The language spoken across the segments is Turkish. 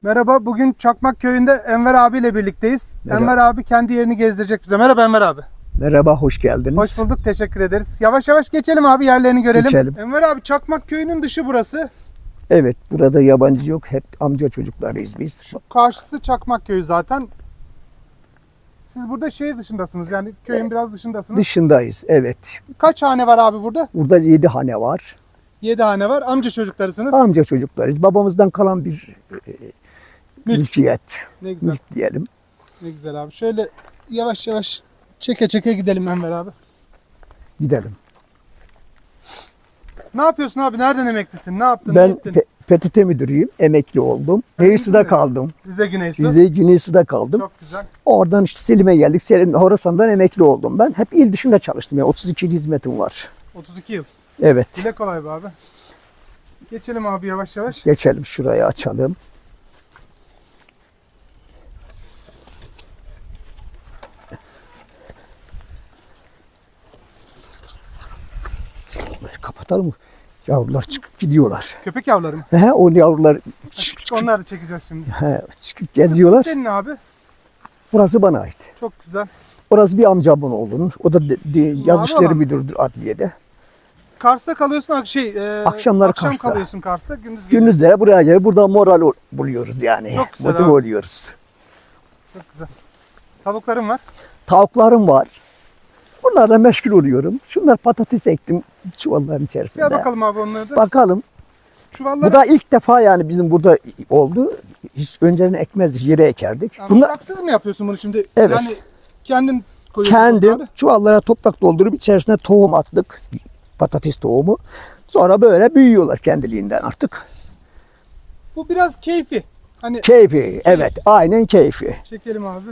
Merhaba, bugün Çakmak Köyü'nde Enver abiyle birlikteyiz. Merhaba. Enver abi kendi yerini gezdirecek bize. Merhaba Enver abi. Merhaba, hoş geldiniz. Hoş bulduk, teşekkür ederiz. Yavaş yavaş geçelim abi, yerlerini görelim. Geçelim. Enver abi, Çakmak Köyü'nün dışı burası. Evet, burada yabancı yok. Hep amca çocuklarıyız biz. Şu karşısı Çakmak Köyü zaten. Siz burada şehir dışındasınız, yani köyün biraz dışındasınız. Dışındayız, evet. Kaç hane var abi burada? Burada 7 hane var. 7 hane var. Amca çocuklarısınız. Amca çocuklarıyız. Babamızdan kalan bir mülkiyet. Ne güzel. Mülk diyelim. Ne güzel abi. Şöyle yavaş yavaş çeke çeke gidelim Enver abi. Gidelim. Ne yapıyorsun abi? Nereden emeklisin? Ne yaptın? Ben ne ettin? PTT müdürüyüm. Emekli oldum. Reis'de kaldım. Rize Güneysu. Rize Güneysu'da kaldım. Çok güzel. Oradan işte Selim'e geldik. Selim Horasan'dan emekli oldum ben. Hep il dışında çalıştım. Yani 32 yıl hizmetim var. 32 yıl. Evet. Dile kolay be abi. Geçelim abi yavaş yavaş. Geçelim şurayı açalım. Kapatalım mı? Yavrular çıkıp gidiyorlar. Köpek yavruları mı? He, o yavrular Onları da çekeceğiz şimdi. çıkıp geziyorlar. Senin abi. Burası bana ait. Çok güzel. Orası bir amcamın oğlunun. O da yaz olan. işleri müdürüdür adliyede. Kars'ta kalıyorsun, Akşamları akşam Kars'ta. kalıyorsun Kars'ta, gündüz geliyorsun. Gündüzlere buraya gelip burada moral buluyoruz yani. Çok güzel Motive abi. oluyoruz. Çok güzel. Tavuklarım var. Tavuklarım var. Bunlarla meşgul oluyorum. Şunlar patates ektim çuvalların içerisinde. Gel bakalım abi onları da. Bakalım. Çuvalları. Bu da ilk defa yani bizim burada oldu. Hiç önceden ekmezdik, yere ekerdik. Yani Bunlar haksız mı yapıyorsun bunu şimdi? Evet. Yani kendin koyuyorsun. kendim toprağı. çuvallara toprak doldurup içerisine tohum attık. Patates tohumu. Sonra böyle büyüyorlar kendiliğinden artık. Bu biraz keyfi. Hani Keyfi. Evet. Aynen keyfi. çekelim abi.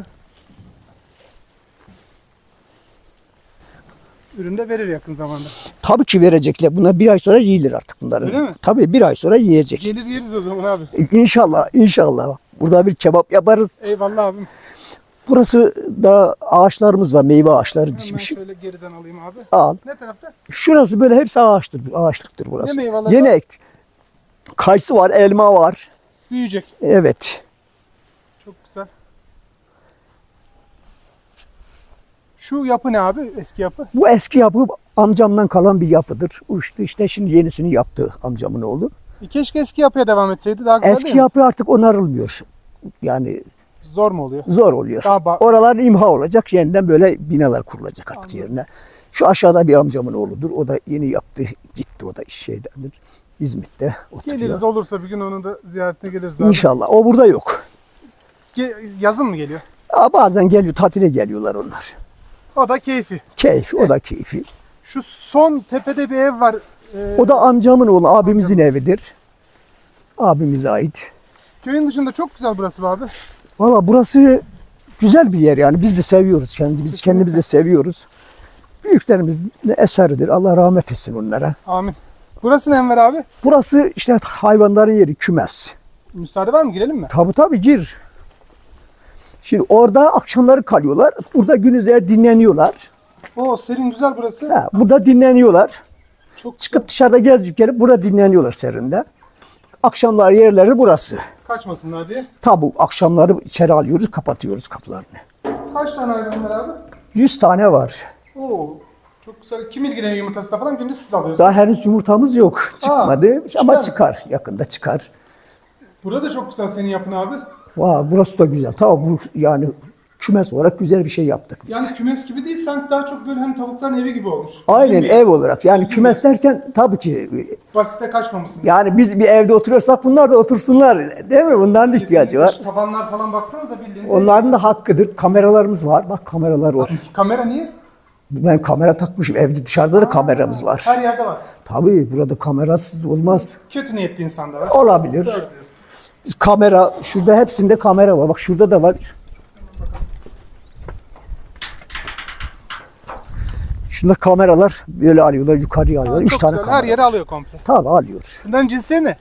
Ürün de verir yakın zamanda. Tabii ki verecekler. Bunlar bir ay sonra yiyilir artık bunları. Öyle mi? Tabii bir ay sonra yiyecek. Gelir yeriz o zaman abi. İnşallah. İnşallah. Burada bir kebap yaparız. Eyvallah abim. Burası da ağaçlarımız var. Meyve ağaçları Hemen dişmiş. şöyle geriden alayım abi. Al. Ne tarafta? Şurası böyle hepsi ağaçtır. Ağaçlıktır burası. Ne meyveler Yeni var? ektik. Kayısı var, elma var. Büyüyecek. Evet. Çok güzel. Şu yapı ne abi? Eski yapı. Bu eski yapı amcamdan kalan bir yapıdır. Uçtu işte şimdi yenisini yaptı amcamın oğlu. Keşke eski yapıya devam etseydi daha güzel Eski değil mi? yapı artık onarılmıyor. Yani Zor mu oluyor? zor oluyor. Daha Oralar imha olacak. Yeniden böyle binalar kurulacak artık Anladım. yerine. Şu aşağıda bir amcamın oğludur. O da yeni yaptı. Gitti o da iş şeydendir. İzmit'te oturuyor. Geliriz, olursa bir gün onu da ziyaretine geliriz abi. İnşallah. O burada yok. Yazın mı geliyor? Bazen geliyor, tatile geliyorlar onlar. O da keyfi. Keyfi, o da keyfi. Şu son tepede bir ev var. O da amcamın oğlu, abimizin evidir. Abimize ait. Köyün dışında çok güzel burası be abi. Valla burası güzel bir yer yani. Biz de seviyoruz biz kendimiz de seviyoruz. Büyüklerimizin eseridir. Allah rahmet etsin onlara. Amin. Burası ne Enver abi? Burası işte hayvanların yeri, kümes. Müsaade var mı? Girelim mi? Tabii gir. Şimdi orada akşamları kalıyorlar. Burada gündüzleri dinleniyorlar. Oo, serin güzel burası. Burada dinleniyorlar. Çok Çıkıp dışarıda gezip gelip burada dinleniyorlar serinde. Akşamlar yerleri burası. kaçmasınlar diye. Tabu akşamları içeri alıyoruz, kapatıyoruz kapılarını. Kaç tane hayvan var abi? 100 tane var. Oo, çok güzel. Kim ilgileniyor yumurtasıyla falan? Gündüz siz alıyorsunuz. Daha henüz yumurtamız yok. Çıkmadı ama çıkar. çıkar. Yakında çıkar. Burada çok güzel senin yapın abi. Burası da güzel. Tabii bu yani kümes olarak güzel bir şey yaptık biz. Yani kümes gibi değil, sanki daha çok böyle hani tavukların evi gibi olmuş. Aynen Uzun bir ev olarak. Yani kümes derken tabii ki Basite kaçmamışsınız. yani biz bir evde oturuyorsak bunlar da otursunlar. Değil mi? Bunların da ihtiyacı Kesinlikle. var. Şu tavanlar falan baksanıza bildiğiniz. Onların da hakkıdır. Kameralarımız var. Bak kameralar var. Kamera niye? Ben kamera takmışım. Evde dışarıda da kameramız var. Her yerde var. Tabii burada kamerasız olmaz. Kötü niyetli insan da var. Olabilir. Doğru diyorsun. Biz kamera, şurada hepsinde kamera var. Bak şurada da var. Şunda kameralar böyle alıyorlar, yukarıya alıyorlar. 3 Çok tane güzel. kamera. Her yeri alıyor komple. Tabii alıyor. Bunların cinsleri ne?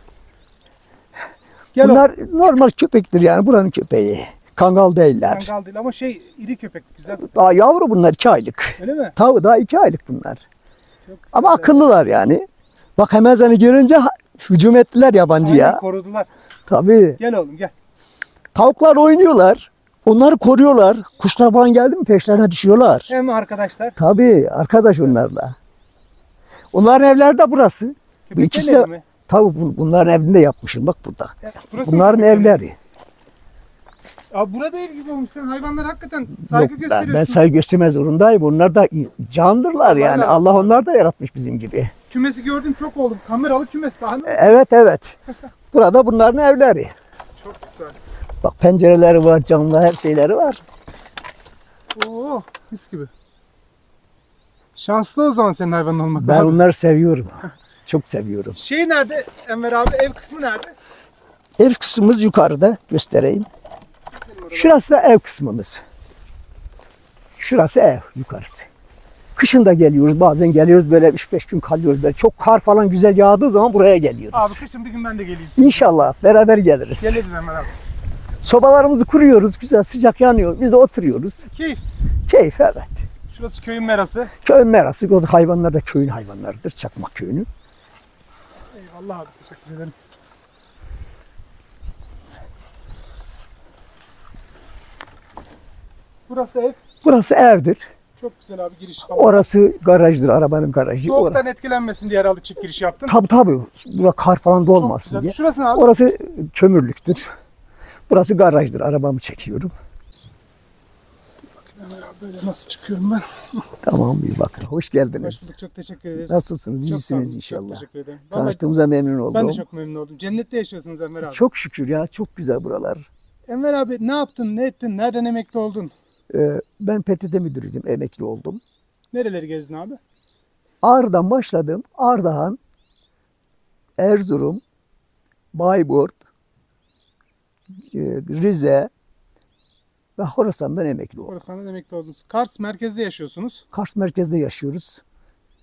Gel Bunlar normal köpektir yani buranın köpeği. Kangal değiller. Kangal değil ama iri köpek güzel. Daha yavru bunlar 2 aylık. Öyle mi? Tabii daha 2 aylık bunlar. Çok güzel. Ama akıllılar yani. Bak hemen seni görünce hücum ettiler yabancıya. Aynen, korudular. Tabii. Gel oğlum gel. Tavuklar oynuyorlar. Onları koruyorlar. Kuşlar falan geldi mi peşlerine düşüyorlar. Hem arkadaşlar. Tabii arkadaş onlarla. Onların evleri de burası. Bu Köpeklerin ikisi de evi mi? tabii bunların evinde yapmışım bak burada. Ya, burası Bunların köpeklerin evi. evleri. Abi burada ev gibi olmuş. Sen hayvanlara hakikaten saygı Yok, ben gösteriyorsun. saygı göstermez zorundayım. Onlar da candırlar Allah yani. razı Allah olsun. onlar da yaratmış bizim gibi. Kümesi gördüm çok oldum. Kameralı kümes daha ne? Evet evet. Burada bunların evleri. Çok güzel. Bak pencereleri var, camlar, her şeyleri var. Oo, mis gibi. Şanslı o zaman senin hayvanın olmak. Ben abi. onları seviyorum. Çok seviyorum. Şey nerede Enver abi? Ev kısmı nerede? Ev kısmımız yukarıda, göstereyim. Şurası da ev kısmımız. Şurası ev yukarısı. Kışın da geliyoruz, bazen geliyoruz böyle 3-5 gün kalıyoruz. Böyle çok kar falan güzel yağdığı zaman buraya geliyoruz. Abi kışın bir gün ben de geleyim. İnşallah beraber geliriz. Geliriz Enver abi. Sobalarımızı kuruyoruz, güzel sıcak yanıyor. Biz de oturuyoruz. Keyif. Keyif evet. Şurası köyün merası. Köy merası, o da hayvanlar da köyün hayvanlarıdır, Çakmak köyünün. Eyvallah abi teşekkür ederim. Burası ev. Burası evdir. Çok güzel abi giriş falan. Orası garajdır, arabanın garajı. Soğuktan etkilenmesin diye herhalde çift giriş yaptın. Tabii. Burada kar falan da Çok olmasın güzel. diye. Şurası ne abi? Orası kömürlüktür. Burası garajdır. Arabamı çekiyorum. Enver abi böyle nasıl çıkıyorum ben? Tamam bir bakın. Hoş Hoş geldiniz. bulduk çok teşekkür ederiz. Nasılsınız? Çok sağ olun, İyisiniz Çok inşallah. teşekkür ederim. Vallahi Tanıştığımıza memnun oldum. ben de çok memnun oldum. Cennette yaşıyorsunuz Enver abi. Çok şükür ya. Çok güzel buralar. Enver abi ne yaptın, ne ettin, nereden emekli oldun? Ben PTT müdürüydüm. Emekli oldum. Nereleri gezdin abi? Ağrı'dan başladım. Ardahan, Erzurum, Bayburt, Rize ve Horasan'dan emekli oldum. Oradan emekli oldunuz. Kars merkezde yaşıyorsunuz. Kars merkezde yaşıyoruz.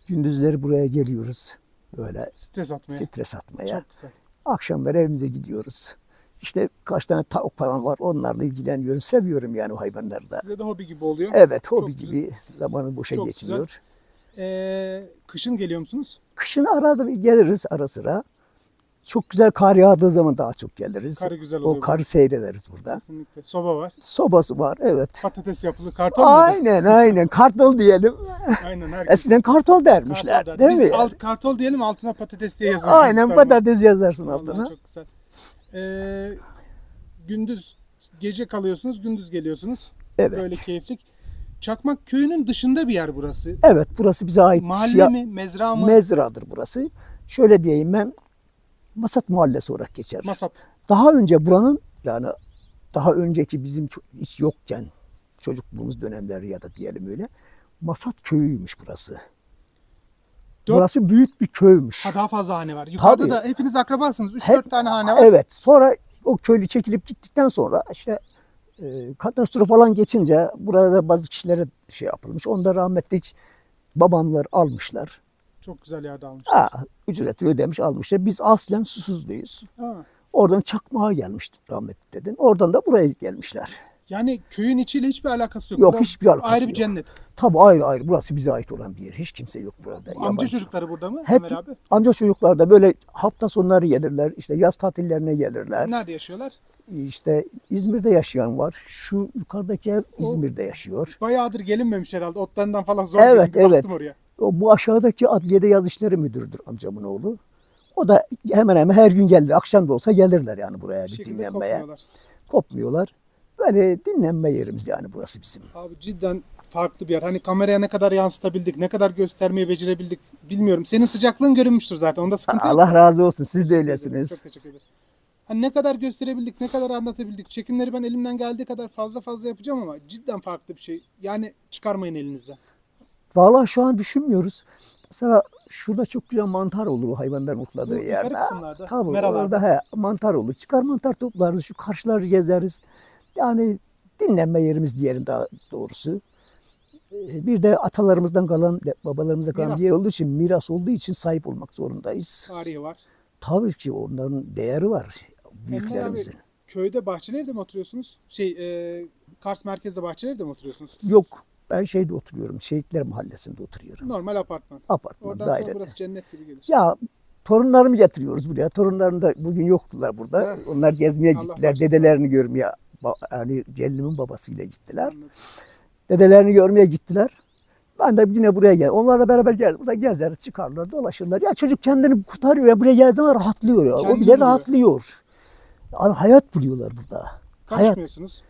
Gündüzleri buraya geliyoruz. Böyle Stres atmaya. stres atmaya. Çok güzel. Akşamları evimize gidiyoruz. İşte kaç tane tavuk falan var. Onlarla ilgileniyorum. Seviyorum yani o hayvanları da. Size de hobi gibi oluyor. Evet hobi Çok gibi zamanı boşa Çok geçmiyor. Kışın geliyor musunuz? Kışın arada bir geliriz ara sıra. Çok güzel kar yağdığı zaman daha çok geliriz. Karı güzel O oluyor. karı seyrederiz burada. Kesinlikle. Soba var. Sobası var evet. Patates yapılı. Karton muydu? Aynen kartol diyelim. Aynen. Herkes. Eskiden kartol dermişler Kartol değil Biz mi? kartol diyelim altına patates diye yazarız. Aynen patates yazarsın Vallahi altına. çok güzel. Gündüz gece kalıyorsunuz, gündüz geliyorsunuz. Evet. Böyle keyiflik. Çakmak köyünün dışında bir yer burası. Evet burası bize ait. Mahalle mi, mezra mı? Mezradır burası. Şöyle diyeyim ben Masat Mahallesi olarak geçer. Masat. Daha önce buranın yani daha önceki bizim hiç yokken çocukluğumuz dönemleri ya da diyelim öyle Masat köyüymüş burası. Burası büyük bir köymüş. Ha, daha fazla hane var. Yukarıda Tabii. da hepiniz akrabasınız. 3-4 Hep- tane hane var. Evet. Sonra o köylü çekilip gittikten sonra işte katastrofe falan geçince burada bazı kişilere şey yapılmış. Onda rahmetlik babamlar almışlar. Çok güzel yerde almış. Ücreti ödemiş almışlar. Biz aslen Susuzluyuz. Ha. Oradan Çakmak'a gelmişti rahmetli dedin. Oradan da buraya gelmişler. Yani köyün içiyle hiçbir alakası yok. Yok, Burası hiçbir alakası ayrı bir yok. cennet. Tabii ayrı. Burası bize ait olan bir yer. Hiç kimse yok burada. Amca yabancı. çocukları burada mı Hep Ömer abi? amca çocuklar da böyle hafta sonları gelirler. İşte yaz tatillerine gelirler. Nerede yaşıyorlar? İşte İzmir'de yaşayan var. Şu yukarıdaki ev İzmir'de yaşıyor. Bayağıdır gelinmemiş herhalde. Otlarından falan zor Evet, gelindi. evet. Baktım oraya. Bu aşağıdaki adliyede yaz işleri müdürüdür amcamın oğlu. O da hemen hemen her gün gelir. Akşam da olsa gelirler yani buraya Bir bir şekilde dinlenmeye. kopmuyorlar. Kopmuyorlar. Böyle dinlenme yerimiz yani burası bizim. Abi cidden farklı bir yer. Hani kameraya ne kadar yansıtabildik, ne kadar göstermeyi becerebildik bilmiyorum. Senin sıcaklığın görünmüştür zaten. Onda sıkıntı yok. Allah razı olsun. Siz de Çok öylesiniz. teşekkür ederim. Hani ne kadar gösterebildik, ne kadar anlatabildik. Çekimleri ben elimden geldiği kadar fazla yapacağım ama cidden farklı bir şey. Yani çıkarmayın elinizden. Vallahi şu an düşünmüyoruz. Mesela şurada çok güzel mantar olur o hayvanların Bu otladığı yukarı yerde. kısımlarda, Tabii meralarda. orada mantar olur. Çıkar mantar toplarız. Şu karşıları gezeriz. Yani dinlenme yerimiz diyelim daha doğrusu. Bir de atalarımızdan kalan, babalarımızdan kalan Miras. bir yer olduğu için, miras olduğu için sahip olmak zorundayız. Tarihi var. Tabii ki onların değeri var. Enver Büyüklerimizin. abi, köyde Bahçeli Ev'de mi oturuyorsunuz? Kars merkezde Bahçeli Ev'de mi oturuyorsunuz? Yok ben şeyde oturuyorum. Şehitler Mahallesi'nde oturuyorum. Normal apartman. Apartman, Oradan sonra dairede. burası cennet gibi gelir. Ya torunlarımı getiriyoruz buraya. Torunlarım da bugün yoktular burada. Evet. Onlar gezmeye Allah gittiler. bağışlasın. Dedelerini görmeye, yani gelinimin babasıyla gittiler. Anladım. Dedelerini görmeye gittiler. Ben de yine buraya geldim. Onlarla beraber geldim. Burada gezer, çıkarlar, dolaşırlar. Ya çocuk kendini kurtarıyor ya. Buraya geldiği zaman rahatlıyor ya. O Kendini bile buluyor. rahatlıyor. Yani hayat buluyorlar burada. Hayat Kaçmıyorsunuz.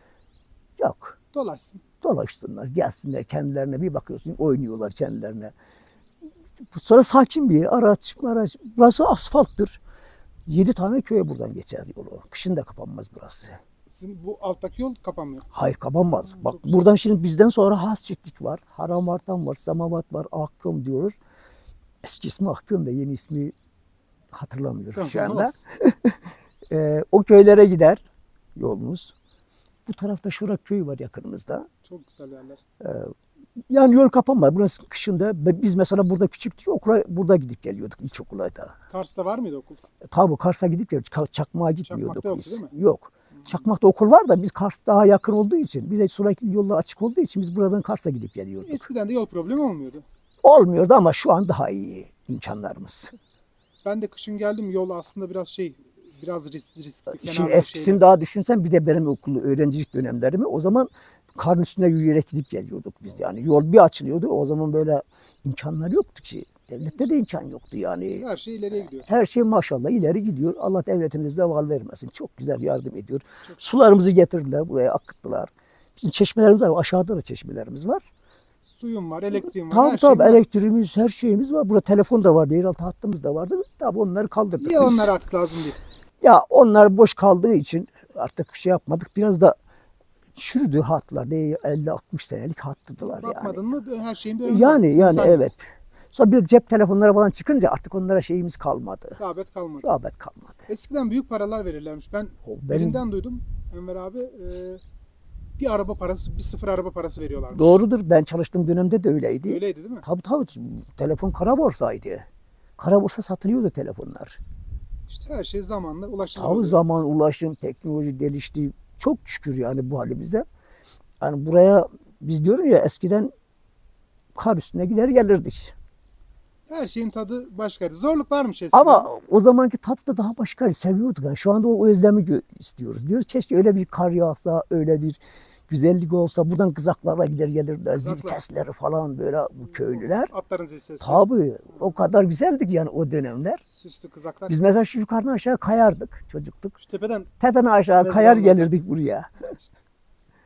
yok. Dolaşsın. Dolaşsınlar, gelsinler kendilerine, bir bakıyorsun oynuyorlar kendilerine. Sonra sakin bir yer, araç. Burası asfalttır. 7 tane köye buradan geçer yolu. Kışın da kapanmaz burası. Sizin bu alttaki yol kapanmıyor. Hayır, kapanmaz. Bak Çok güzel. buradan şimdi bizden sonra Hasçitlik var, Haramartan var, Samavat var, Akköm diyoruz. Eski ismi Akköm de, yeni ismi hatırlamıyorum Tamam, şu anda. olsun. O köylere gider yolumuz. Bu tarafta Şurak köyü var yakınımızda. Çok güzel yerler. Yani yol kapanmaz. Burası kışında. Biz mesela burada küçüktük, okula burada gidip geliyorduk ilkokula da. Kars'ta var mıydı okul? Tabii Kars'a gidip geliyorduk. Çakmak'a gitmiyorduk Çakmak'ta yoktu biz. değil mi? Yok. Çakmak'ta okul var da biz Kars daha yakın olduğu için, bir de sürekli yollar açık olduğu için biz buradan Kars'a gidip geliyorduk. Eskiden de yol problemi olmuyordu. Olmuyordu ama şu an daha iyi imkanlarımız. Ben de kışın geldim, yol aslında biraz riskli. Şimdi kenarda eskisini şeyler. daha düşünsen, bir de benim okulu öğrencilik dönemlerimi, o zaman karın üstüne yürüyerek gidip geliyorduk biz yani. Yol bir açılıyordu, o zaman böyle imkanlar yoktu ki. Devlette de imkan yoktu yani. Her şey ileriye gidiyor. Her şey maşallah ileri gidiyor. Allah devletimize zeval vermesin. Çok güzel yardım ediyor. Sularımızı getirdiler, buraya akıttılar. Bizim çeşmelerimiz var. Aşağıda da çeşmelerimiz var. Suyum var, elektriğim var. Tabii her şeyim var. elektriğimiz, her şeyimiz var. Burada telefon da vardı, yeraltı hattımız da vardı. Tabii onları kaldırdık Niye biz. onlar artık lazım değil? Ya onlar boş kaldığı için artık şey yapmadık. Biraz da çürüdü hatlar. 50-60 senelik hattıdılar yani. Bakmadın mı her şeyin bir önü var. Yani İnsan evet. Sonra bir cep telefonları falan çıkınca artık onlara şeyimiz kalmadı. rağbet kalmadı. Rağbet kalmadı. Eskiden büyük paralar verirlermiş. Ben Benim birinden duydum Enver abi. Bir araba parası, bir sıfır araba parası veriyorlarmış. doğrudur. Ben çalıştığım dönemde de öyleydi. Öyleydi değil mi? Tabii. Telefon kara borsaydı. Kara borsa satılıyordu telefonlar. İşte her şey zamanla ulaşılır. Tabii zaman, ulaşım, teknoloji gelişti. Çok şükür yani bu halimize. Yani buraya biz diyorum ya, eskiden kar üstüne gider gelirdik. Her şeyin tadı başkaydı. Zorluk varmış eskiden. Ama o zamanki tat da daha başkaydı. Seviyorduk. Yani şu anda o özlemi istiyoruz. Diyoruz keşke öyle bir kar yağsa, öyle bir güzellik olsa. Buradan kızaklarla gider gelirler. Zil Kızaklar. sesleri falan böyle bu köylüler. Atların zil sesi. Tabii o kadar güzeldik yani o dönemler. Süslü kızaklar. Biz mesela şu yukarıdan aşağı kayardık çocuktuk. Şu tepeden Tepeden aşağı Mezarlık. kayar gelirdik buraya.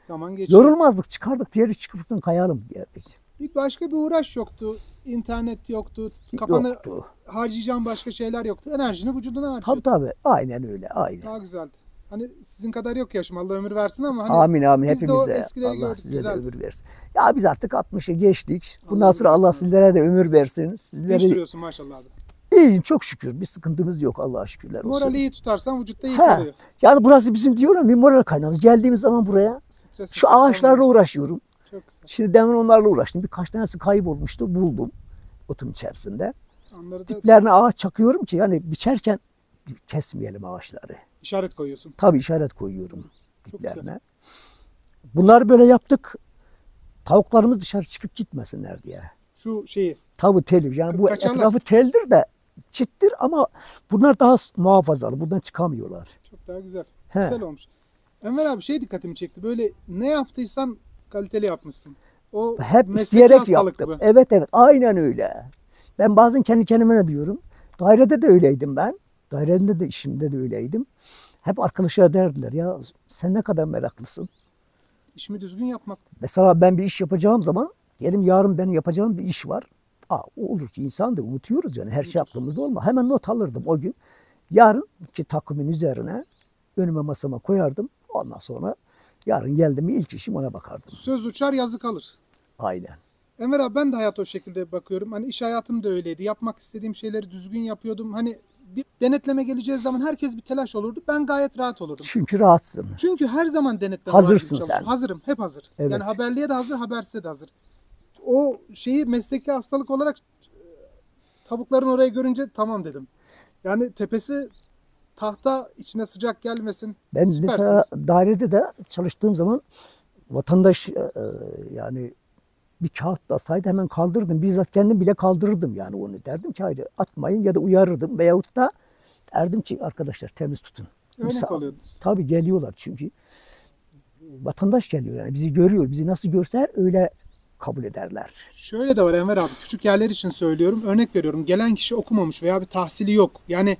zaman geçiyor. Yorulmazdık, çıkardık diğeri çıkıp buradan kayalım derdik. Bir başka bir uğraş yoktu. İnternet yoktu. Kafanı Yoktu. harcayacağın başka şeyler yoktu. Enerjini vücuduna harcıyordun. Tabii aynen öyle aynen. Daha güzeldi. Hani sizin kadar yok yaşım. Allah ömür versin ama hani Amin biz de o hepimize. eskileri Allah gördük. size de Güzeldi. ömür versin. Ya biz artık 60'ı geçtik. Bundan Allah sonra ömür Allah versin. sizlere de ömür versin. Genç Sizleri duruyorsun maşallah abi. iyiyim çok şükür. Bir sıkıntımız yok Allah'a şükürler olsun. Morali iyi tutarsan vücutta iyi Ha, kalıyor. yani burası bizim diyorum bir moral kaynağımız. Geldiğimiz zaman buraya Stres şu ağaçlarla uğraşıyorum. Çok güzel. Şimdi demin onlarla uğraştım. Birkaç tanesi kaybolmuştu. Buldum otun içerisinde. Onları da Diplerine ağaç çakıyorum ki yani biçerken kesmeyelim ağaçları. işaret koyuyorsun. Tabii işaret koyuyorum Çok diplerine. Bunları böyle yaptık. Tavuklarımız dışarı çıkıp gitmesinler diye. Şu şeyi. Tabii telif. Yani bu Kaçarlar. etrafı teldir de çittir ama bunlar daha muhafazalı. Buradan çıkamıyorlar. Çok daha güzel. He. Güzel olmuş. Enver abi şey dikkatimi çekti. Böyle ne yaptıysan kaliteli yapmışsın. O Hep mesleki isteyerek hastalık yaptım. bu. Evet aynen öyle. Ben bazen kendi kendime ne diyorum. Dairede de öyleydim ben. Dairemde de işimde de öyleydim. Hep arkadaşlar derdiler ya sen ne kadar meraklısın. İşimi düzgün yapmak. Mesela ben bir iş yapacağım zaman diyelim yarın benim yapacağım bir iş var. O olur ki insan da unutuyoruz yani her şey aklımızda olma. Hemen not alırdım o gün. Yarın ki takımın üzerine önüme masama koyardım. Ondan sonra yarın geldim mi ilk işim ona bakardım. Söz uçar yazı kalır. Aynen. Enver abi ben de hayata o şekilde bakıyorum. Hani iş hayatım da öyleydi. Yapmak istediğim şeyleri düzgün yapıyordum. Hani bir denetleme geleceği zaman herkes bir telaş olurdu. Ben gayet rahat olurdum. Çünkü rahatsın. Çünkü her zaman denetleme Hazırsın var gibi çalışıyorum. sen. Hazırım, hep hazır. Evet. Yani haberliğe de hazır, habersize de hazır. O şeyi mesleki hastalık olarak tavukların oraya görünce tamam dedim. Yani tepesi tahta, içine sıcak gelmesin. Ben Süpersiniz. mesela dairede de çalıştığım zaman vatandaş yani bir kağıt basaydı hemen kaldırırdım. Bizzat kendim bile kaldırırdım yani onu. Derdim ki hayır atmayın ya da uyarırdım. Veyahut da derdim ki arkadaşlar temiz tutun. Örnek oluyordunuz. Tabii geliyorlar çünkü. Vatandaş geliyor yani bizi görüyor. Bizi nasıl görseler öyle kabul ederler. Şöyle de var Enver abi, küçük yerler için söylüyorum. Örnek veriyorum, gelen kişi okumamış veya bir tahsili yok. Yani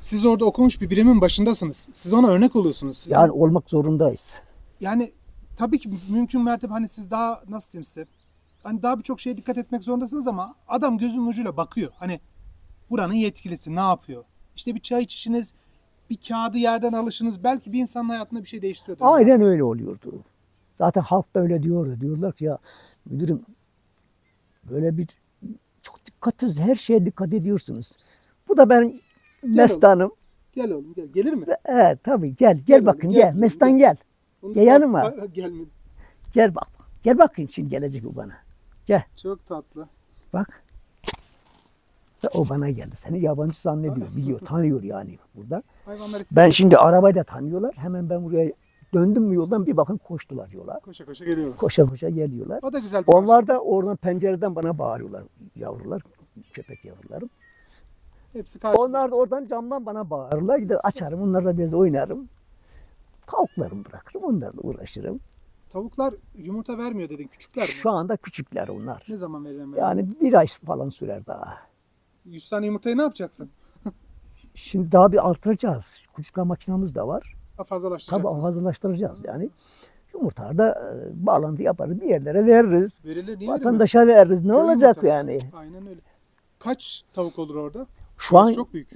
siz orada okumuş bir birimin başındasınız. Siz ona örnek oluyorsunuz. Yani olmak zorundayız. Yani tabii ki mümkün mertebe hani siz daha nasıl diyeyim size, hani daha birçok şeye dikkat etmek zorundasınız ama adam gözünün ucuyla bakıyor. Hani buranın yetkilisi ne yapıyor? İşte bir çay içişiniz, bir kağıdı yerden alışınız belki bir insanın hayatında bir şey değiştiriyordur. Aynen öyle oluyordu. Zaten halk da öyle diyordu. Diyorlar ki ya müdürüm böyle bir çok dikkatsiz her şeye dikkat ediyorsunuz. Bu da benim mestanım. Gel oğlum gel. Gelir mi? Evet tabii gel Gel bakın oğlum, gel. gelsin, Mestan gel. gel. Gel yanıma. Gelmedi. Gel bak. Gel bakayım şimdi gelecek o bana. Gel Çok tatlı. bak. Ve o bana geldi. Seni yabancı zannediyor. Biliyor, tanıyor yani burada. Hayvanları Ben şimdi arabayı da tanıyorlar. Hemen ben buraya döndüm mü yoldan bir bakın koştular yola. koşa koşa geliyorlar. Koşa koşa geliyorlar. O da güzel bir Onlar da oradan pencereden bana bağırıyorlar yavrular. Köpek yavrularım. hepsi karşı. Onlar da oradan camdan bana bağırırlar. Gider açarım. Onlarla biraz oynarım. Tavuklarımı bırakırım. Onlarla uğraşırım. Tavuklar yumurta vermiyor dedin. Küçükler mi? Şu anda küçükler onlar. Ne zaman vereceğim ben? Yani bir ay falan sürer daha. 100 tane yumurtayı ne yapacaksın? Şimdi daha bir artıracağız. Kuluçka makinamız da var. Tabii Fazlalaştıracaksınız. hazırlaştıracağız yani. Yumurtalarda bağlantı yaparız. Bir yerlere veririz. Verilir niye Vatandaşa veririz. Ne Köy olacak yumurtası. yani? Aynen öyle. Kaç tavuk olur orada? Şu an Çok büyük.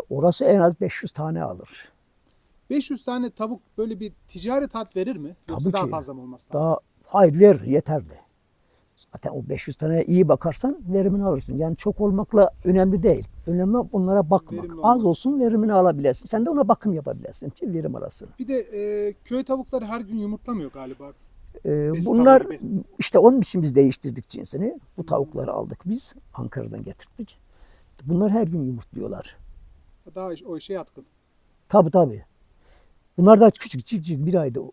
orası en az 500 tane alır. 500 tane tavuk böyle bir ticari tat verir mi? Yoksa Tabii daha ki. fazla mı olması lazım? Daha hayır ver yeterli. Zaten o 500 tane iyi bakarsan verimini alırsın. Yani çok olmakla önemli değil. Önemli onlara bakmak. Verimli Az olması. olsun verimini alabilirsin. Sen de ona bakım yapabilirsin ki verim alasın. Bir de köy tavukları her gün yumurtlamıyor galiba. Besi Bunlar tavuğu gibi. işte onun için biz değiştirdik cinsini. Bu tavukları aldık biz. Ankara'dan getirdik. Bunlar her gün yumurtluyorlar. Daha o işe yatkın. Tabii. Bunlar da küçük civciv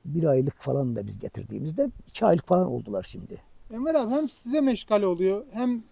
bir aylık falan da biz getirdiğimizde 2 aylık falan oldular şimdi. Enver abi hem size meşgale oluyor hem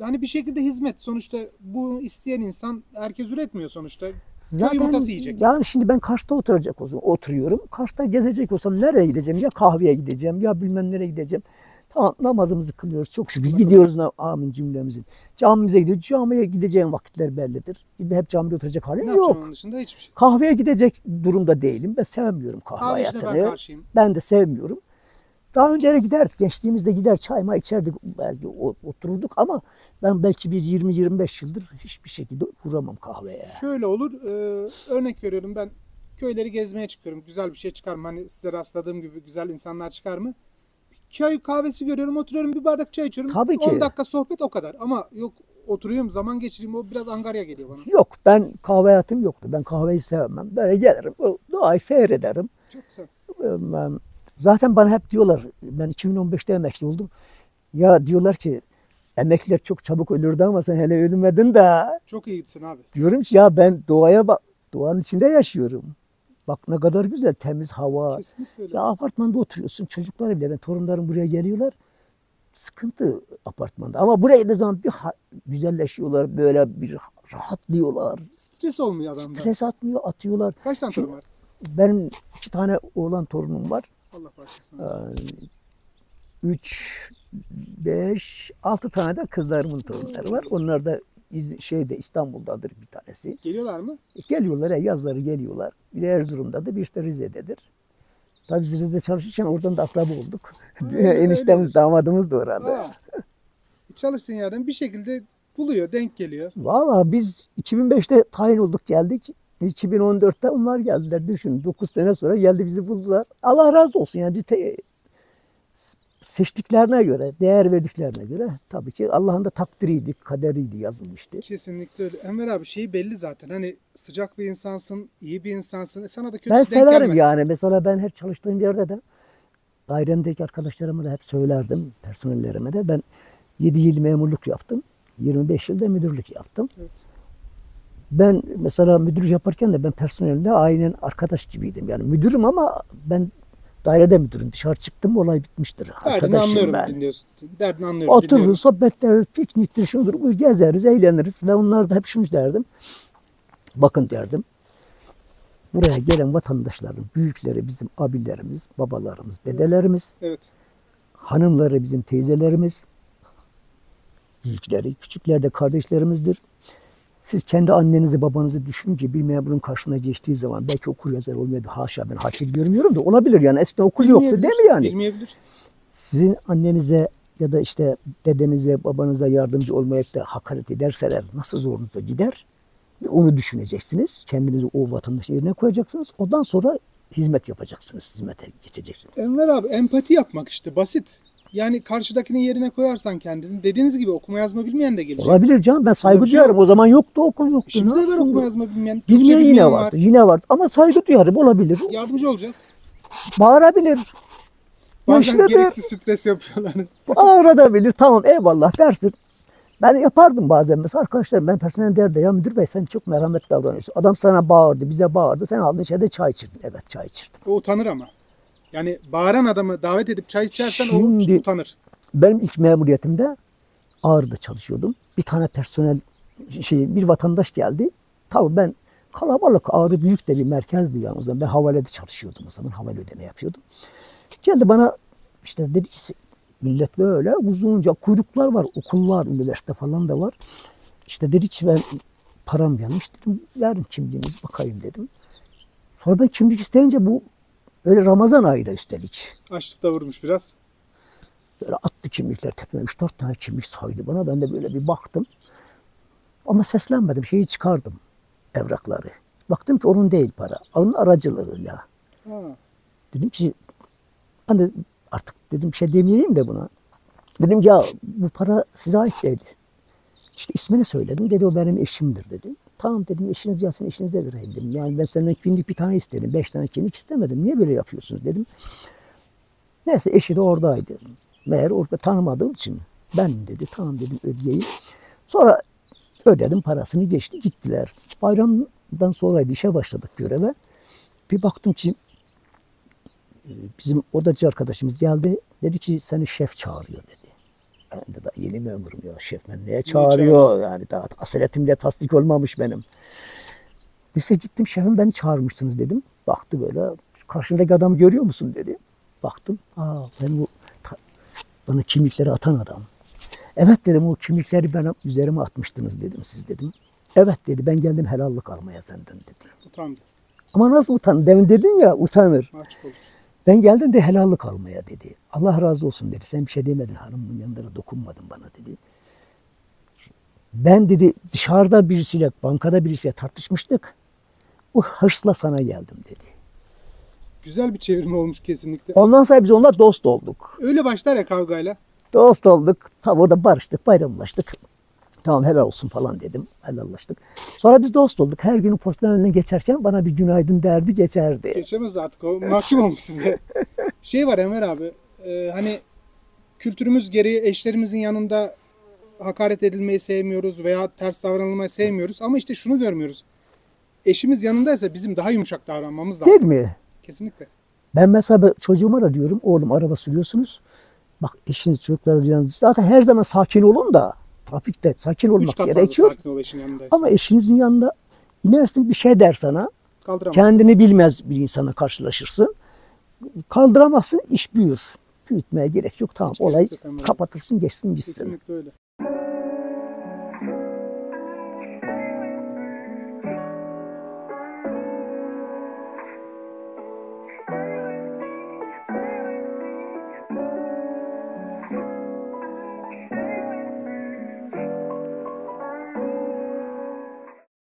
hani bir şekilde hizmet. Sonuçta bu isteyen insan herkes üretmiyor sonuçta. Köy yumurtası yiyecek. Yani şimdi ben Kars'ta oturuyorum. Kars'ta gezecek olsam nereye gideceğim? Ya kahveye gideceğim ya bilmem nereye gideceğim. Tamam namazımızı kılıyoruz çok şükür. Gidiyoruz amin cümlemizin. Camimize gidiyoruz. Camiye gideceğim vakitler bellidir. Şimdi hep camide oturacak halim Ne yok. yapacaksın onun dışında hiçbir şey. Kahveye gidecek durumda değilim. Ben sevmiyorum kahve Kahve işine ben hayatını. karşıyım. Ben de sevmiyorum. Daha önce giderdik. Gençliğimizde gider çayma içerdik. Belki otururduk ama ben belki bir 20-25 yıldır hiçbir şekilde uğramam kahveye. Şöyle olur. Örnek veriyorum, ben köyleri gezmeye çıkıyorum. Güzel bir şey çıkar mı? Hani size rastladığım gibi güzel insanlar çıkar mı? Köy kahvesi görüyorum, oturuyorum, bir bardak çay içiyorum. Tabii ki. 10 dakika sohbet o kadar. Ama yok oturuyorum, zaman geçireyim, o biraz angarya geliyor bana. Yok ben kahve hayatım yoktu. Ben kahveyi sevmem. Böyle gelirim. Doğayı seyrederim. Çok güzel. Ben, zaten bana hep diyorlar. Ben 2015'te emekli oldum. Ya diyorlar ki emekliler çok çabuk ölürdü ama sen hele ölmedin de. Çok iyi gitsin abi. Diyorum ki ya ben doğaya bak. Doğanın içinde yaşıyorum. Bak ne kadar güzel temiz hava. Kesinlikle öyle. Ya apartmanda oturuyorsun. Çocuklar bile, ben torunlarım buraya geliyorlar. Sıkıntı apartmanda. Ama buraya da zaman bir güzelleşiyorlar. Böyle bir rahatlıyorlar. Stres olmuyor adamda. Stres atmıyor, atıyorlar. Kaç tane torun var? Benim 2 tane oğlan torunum var. Allah bağışlasın. 3, 5, 6 tane de kızlarımın torunları var. Onlar da İstanbul'dadır bir tanesi. Geliyorlar mı? Geliyorlar, yazları geliyorlar. Biri Erzurum'dadır, bir de Rize'dedir. Tabii Rize'de çalışırken oradan da akraba olduk. Eniştemiz, damadımız da orada. Aa, çalıştığın yerden bir şekilde buluyor, denk geliyor. Valla biz 2005'te tayin olduk geldik. 2014'te onlar geldiler. Düşün 9 sene sonra geldi bizi buldular. Allah razı olsun yani seçtiklerine göre, değer verdiklerine göre tabii ki Allah'ın da takdiriydi, kaderiydi yazılmıştı. Kesinlikle öyle. Enver abi şey belli zaten. Hani sıcak bir insansın, iyi bir insansın. Sana da kötü Ben denk severim gelmez. yani. Mesela ben her çalıştığım yerde de dairemdeki arkadaşlarıma da hep söylerdim, personellerime de. Ben 7 yıl memurluk yaptım. 25 yılda müdürlük yaptım. Evet. Ben mesela müdürlük yaparken de ben personelimde aynen arkadaş gibiydim. Yani müdürüm ama ben dairede müdürüm. Dışarı çıktım olay bitmiştir. Derdini Arkadaşım anlıyorum, ben. dinliyorsun. Derdini anlıyorum, Otururuz, dinliyorum. sohbet ederiz, pikniktir, şudur, bu gezeriz, eğleniriz ve onlar da hep şunu derdim. Bakın derdim. Buraya gelen vatandaşların büyükleri bizim abilerimiz, babalarımız, dedelerimiz, Evet. hanımları bizim teyzelerimiz, büyükleri, küçükler de kardeşlerimizdir. Siz kendi annenizi, babanızı düşününce bir memurun karşısına geçtiği zaman belki okur yazar olmayabilir. Haşa ben hakir görmüyorum da olabilir yani. Eskiden okul yoktu değil mi yani? Bilmeyebilir. Sizin annenize ya da işte dedenize, babanıza yardımcı olmayıp da hakaret ederseler nasıl zorunuza gider? Onu düşüneceksiniz. Kendinizi o vatandaşın yerine koyacaksınız. Ondan sonra hizmet yapacaksınız. Hizmete geçeceksiniz. Enver abi, empati yapmak işte basit. Yani karşıdakinin yerine koyarsan kendini. Dediğiniz gibi okuma yazma bilmeyen de gelecek. Olabilir canım. Ben saygı Bir şey duyarım. O zaman yoktu, okul yoktu. Şimdi Ne de var yapsın okuma bu? yazma bilmeyen. Türkçe Bilmeyen yine bilmeyen vardı. Yine vardı. Ama saygı duyarım. Olabilir. Yardımcı olacağız. Bağırabilir. Bazen Yaşlıdır. gereksiz stres yapıyorlar. Bağırabilir. Tamam eyvallah dersin. Ben yapardım bazen. Mesela arkadaşlarım ben personel derdi. Ya müdür bey sen çok merhametli davranıyorsun. Adam sana bağırdı, bize bağırdı. Sen aldın içeride çay içirdin. Evet çay içirdim. O utanır ama. Yani bağıran adamı davet edip çay içersen o Şimdi- utanır. Benim ilk memuriyetimde Ağrı'da çalışıyordum. Bir tane bir vatandaş geldi. Tabii ben kalabalık, Ağrı büyük de bir merkezdi yani o zaman. Ben havalede çalışıyordum o zaman. Havale ödeme yapıyordum. Geldi bana işte dedi ki millet böyle uzunca kuyruklar var. Okul var, üniversite falan da var. İşte dedi ki ben param yanlış dedim. Yarın kimliğinizi bakayım dedim. Sonra ben kimlik isteyince bu öyle Ramazan ayıydı üstelik. Açlıkta vurmuş biraz. Böyle attı kimlikler tepeme. 3-4 tane kimlik saydı bana. Ben de böyle bir baktım. Ama seslenmedim. Şeyi çıkardım. Evrakları. Baktım ki onun değil para. Onun aracılığıyla. Ha. Dedim ki hani artık dedim bir şey demeyeyim de buna. Dedim ya bu para size ait değil. İşte ismini söyledim. Dedi o benim eşimdir dedi. Tamam dedim eşiniz gelsin eşinize vereyim dedim. Yani ben senden kimlik bir tane istedim. 5 tane kimlik istemedim. Niye böyle yapıyorsunuz dedim. Neyse eşi de oradaydı. Meğer orada tanımadığım için ben dedi tamam dedim ödeyeyim. Sonra ödedim parasını geçti gittiler. Bayramdan sonraydı işe başladık göreve. Bir baktım ki bizim odacı arkadaşımız geldi. Dedi ki seni şef çağırıyor dedi. Ben de daha yeni memurum ya şef ben neye çağırıyor yani daha asaletim de tasdik olmamış benim. Neyse gittim şefim beni çağırmışsınız dedim. Baktı böyle karşındaki adamı görüyor musun dedi. Baktım ben bana kimlikleri atan adam. Evet dedim o kimlikleri bana üzerime atmıştınız dedim siz dedim. Evet dedi ben geldim helallik almaya senden dedi. Utandı. Ama nasıl utanır? Demin dedin ya utanır. Açık olur. Ben geldim de helallik almaya dedi. Allah razı olsun dedi. Sen bir şey demedin hanımın yanında dokunmadın bana dedi. Ben dedi dışarıda birisiyle bankada birisiyle tartışmıştık. O hırsla sana geldim dedi. Güzel bir çevirme olmuş kesinlikle. Ondan sonra biz onunla dost olduk. Öyle başlar ya kavgayla. Dost olduk. Tabi orada barıştık, bayramlaştık. Tamam helal olsun falan dedim. Helallaştık. Sonra biz dost olduk. Her gün postanın önüne geçerken bana bir günaydın derdi geçerdi. Geçemez artık o. Mahkum olmuş size. Şey var Enver abi. Hani kültürümüz gereği eşlerimizin yanında hakaret edilmeyi sevmiyoruz veya ters davranılmayı sevmiyoruz. Ama işte şunu görmüyoruz. Eşimiz yanındaysa bizim daha yumuşak davranmamız lazım. Değil mi? Kesinlikle. Ben mesela çocuğuma da diyorum, oğlum araba sürüyorsunuz. Bak eşiniz çocuklarınız yanında. Zaten her zaman sakin olun da trafikte sakin 3 olmak kat fazla gerekiyor. sakin ol eşin yanındaysa. Ama eşinizin yanında inersin bir şey der sana. Kaldıramazsın. Kendini bilmez bir insana karşılaşırsın. Kaldıramazsın iş büyür. Büyütmeye gerek yok. Tamam Hiç gerek olay yok Emre. kapatırsın geçsin gitsin. Kesinlikle öyle.